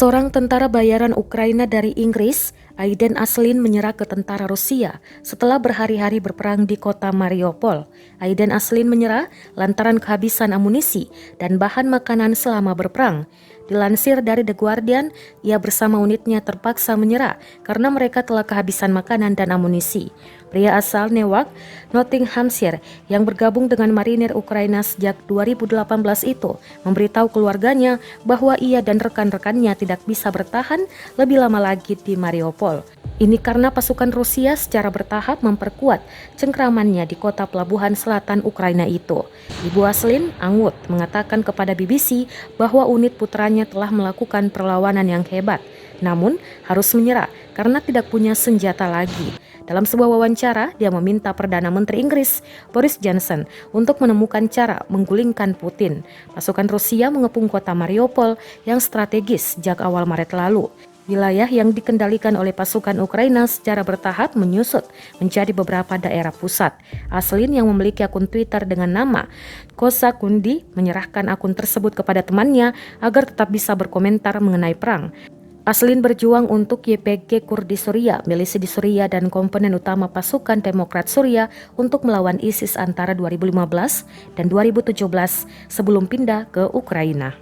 Seorang tentara bayaran Ukraina dari Inggris, Aiden Aslin menyerah ke tentara Rusia setelah berhari-hari berperang di kota Mariupol. Aiden Aslin menyerah lantaran kehabisan amunisi dan bahan makanan selama berperang. Dilansir dari The Guardian, ia bersama unitnya terpaksa menyerah karena mereka telah kehabisan makanan dan amunisi. Pria asal Newark, Nottinghamshire, yang bergabung dengan marinir Ukraina sejak 2018 itu memberitahu keluarganya bahwa ia dan rekan-rekannya tidak bisa bertahan lebih lama lagi di Mariupol. Ini karena pasukan Rusia secara bertahap memperkuat cengkramannya di kota pelabuhan selatan Ukraina itu. Ibu Aslin, Angwut, mengatakan kepada BBC bahwa unit putranya telah melakukan perlawanan yang hebat, namun harus menyerah karena tidak punya senjata lagi. Dalam sebuah wawancara, dia meminta Perdana Menteri Inggris, Boris Johnson, untuk menemukan cara menggulingkan Putin. Pasukan Rusia mengepung kota Mariupol yang strategis sejak awal Maret lalu. Wilayah yang dikendalikan oleh pasukan Ukraina secara bertahap menyusut menjadi beberapa daerah pusat. Aslin yang memiliki akun Twitter dengan nama Kosa Kundi menyerahkan akun tersebut kepada temannya agar tetap bisa berkomentar mengenai perang. Aslin berjuang untuk YPG Kurdi Suriah, milisi di Suriah dan komponen utama pasukan Demokrat Suriah untuk melawan ISIS antara 2015 dan 2017 sebelum pindah ke Ukraina.